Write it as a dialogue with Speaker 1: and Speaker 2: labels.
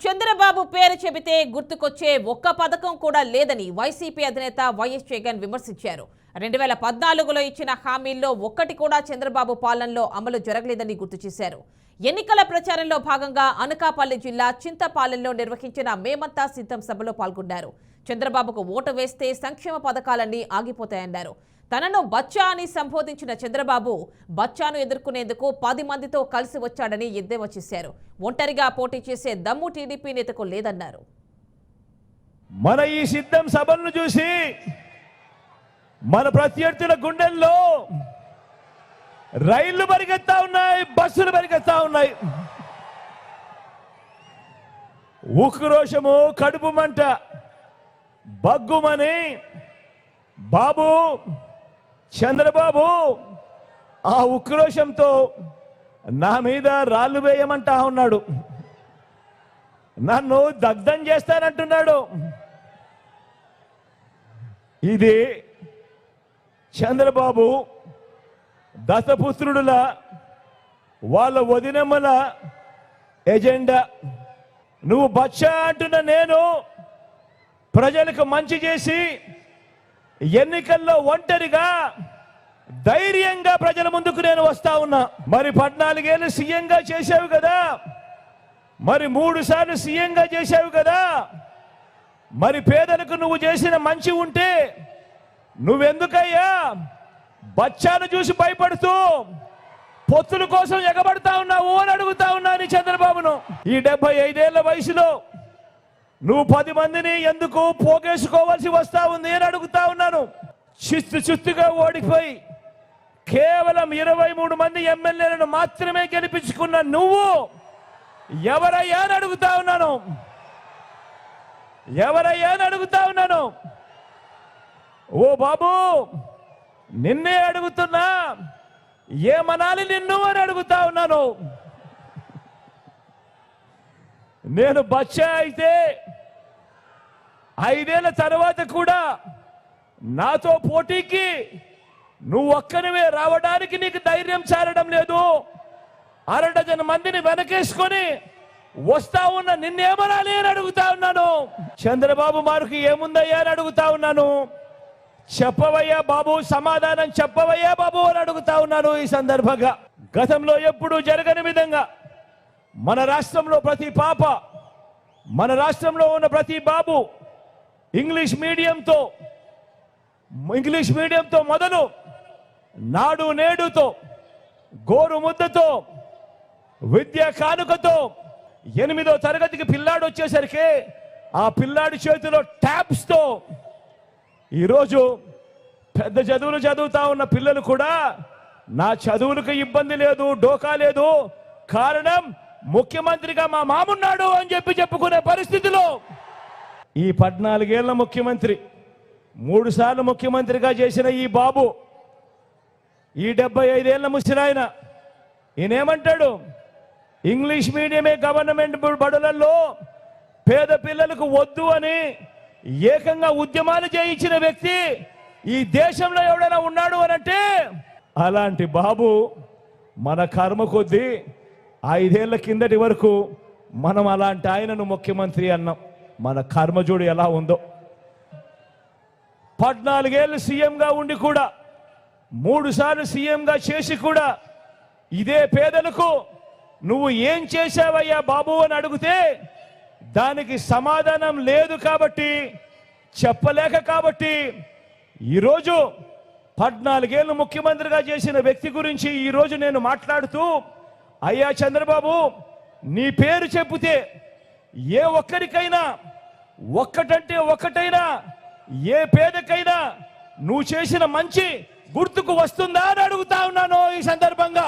Speaker 1: చంద్రబాబు పేరు చెబితే గుర్తుకొచ్చే ఒక్క పథకం కూడా లేదని వైసీపీ అధినేత వైఎస్ జగన్ విమర్శించారు. 2014లో ఇచ్చిన హామీల్లో ఒక్కటి కూడా చంద్రబాబు పాలనలో అమలు జరగలేదని గుర్తు చేశారు. ఎన్నికల ప్రచారంలో భాగంగా అనకాపల్లి జిల్లా చింతపాలెంలో నిర్వహించిన మేమంతా సిద్ధం సభలో పాల్గొన్నారు. చంద్రబాబుకు ఓటు వేస్తే సంక్షేమ పథకాలన్నీ ఆగిపోతాయన్నారు. తనను బచ్చా అని సంబోధించిన చంద్రబాబు బచ్చాను ఎదుర్కొనేందుకు 10 మందితో కలిసి వచ్చాడని ఎద్దేవా చేశారు. ఒంటరిగా పోటీ చేసే దమ్ము టీడీపీ నేతకు లేదన్నారు.
Speaker 2: మన ఈ సిద్ధం సభలను చూసి మన ప్రత్యర్థుల గుండెల్లో రైళ్లు పరిగెత్తా ఉన్నాయి, బస్సులు పరిగెత్తా ఉన్నాయి. ఉక్రోషము, కడుపు మంట, బగ్గుమని బాబు చంద్రబాబు ఆ ఉక్రోషంతో నా మీద రాళ్ళు వేయమంటా ఉన్నాడు. నన్ను దగ్ధం చేస్తానంటున్నాడు. ఇది చంద్రబాబు దత్తపుత్రుడుల వాళ్ళ వదినమ్మల ఎజెండా. నువ్వు బచ్చా అంటున్న నేను ప్రజలకు మంచి చేసి ఎన్నికల్లో ఒంటరిగా ధైర్యంగా ప్రజల ముందుకు నేను వస్తా ఉన్నా. మరి 14 ఏళ్ళు సీఎంగా చేశావు కదా, మరి 3 సార్లు సీఎంగా చేశావు కదా, మరి పేదలకు నువ్వు చేసిన మంచి ఉంటే నువ్వెందుకయ్యా బచ్చాను చూసి భయపడుతూ పొత్తుల కోసం ఎగబడతా ఉన్నావు అని అడుగుతా ఉన్నాను చంద్రబాబును. ఈ 75 ఏళ్ల వయసులో నువ్వు 10 మందిని ఎందుకు పోగేసుకోవాల్సి వస్తా ఉంది అని అడుగుతా ఉన్నాను. చిత్తుగా ఓడిపోయి కేవలం 23 మంది ఎమ్మెల్యేలను మాత్రమే గెలిపించుకున్న నువ్వు ఎవరయ్యా అని అడుగుతా ఉన్నాను. ఎవరయ్యా అని అడుగుతా ఉన్నాను. ఓ బాబు, నిన్నే అడుగుతున్నా, ఏమనాలి నిన్ను అని అడుగుతా ఉన్నాను. నేను బచ్చా అయితే 5 ఏళ్ల తర్వాత కూడా నాతో పోటీకి నువ్వు ఒక్కనివే రావడానికి నీకు ధైర్యం చాలడం లేదు. 1 డజన్ మందిని వెనకేసుకొని వస్తా ఉన్న నిన్నేమనాలి అని అడుగుతా ఉన్నాను. చంద్రబాబు మారుకి ఏముందయ్యా అని అడుగుతా ఉన్నాను. చెప్పవయ్యా బాబు, సమాధానం చెప్పవయ్యా బాబు అని అడుగుతా ఉన్నాను. ఈ సందర్భంగా గతంలో ఎప్పుడూ జరగని విధంగా మన రాష్ట్రంలో ప్రతి పాప, మన రాష్ట్రంలో ఉన్న ప్రతి బాబు ఇంగ్లీష్ మీడియంతో మొదలు నాడు నేడుతో, గోరు ముద్దతో, విద్యా కానుకతో 8వ తరగతికి పిల్లాడు వచ్చేసరికి ఆ పిల్లాడి చేతిలో ట్యాబ్స్తో ఈరోజు పెద్ద చదువులు చదువుతా ఉన్న పిల్లలు కూడా నా చదువులకు ఇబ్బంది లేదు, డోకా లేదు, కారణం ముఖ్యమంత్రిగా మా మామున్నాడు అని చెప్పుకునే పరిస్థితిలో ఈ 14 ఏళ్ల ముఖ్యమంత్రి, 3 సార్లు ముఖ్యమంత్రిగా చేసిన ఈ బాబు, ఈ 75 ఏళ్ల ముసలాయన ఈయనేమంటాడు? ఇంగ్లీష్ మీడియమే గవర్నమెంట్ బడులలో పేద పిల్లలకు వద్దు అని ఏకంగా ఉద్యమాలు చేయించిన వ్యక్తి ఈ దేశంలో ఎవడైనా ఉన్నాడు అనంటే అలాంటి బాబు మన కర్మ కొద్దీ 5 ఏళ్ల కిందటి వరకు మనం అలాంటి ఆయనను ముఖ్యమంత్రి అన్నాం. మన కర్మజోడు ఎలా ఉందో. 14 ఏళ్ళు సీఎంగా ఉండి కూడా, 3 సార్లు సీఎంగా చేసి కూడా ఇదే పేదలకు నువ్వు ఏం చేశావయ్యా బాబు అని అడిగితే దానికి సమాధానం లేదు కాబట్టి, చెప్పలేక కాబట్టి ఈరోజు 14 ఏళ్ళు ముఖ్యమంత్రిగా చేసిన వ్యక్తి గురించి ఈరోజు నేను మాట్లాడుతూ, అయ్యా చంద్రబాబు, నీ పేరు చెబితే ఏ ఒక్కరికైనా ఒక్కటంటే ఒక్కటైనా, ఏ పేదకైనా నువ్వు చేసిన మంచి గుర్తుకు వస్తుందా అని అడుగుతా ఉన్నాను ఈ సందర్భంగా.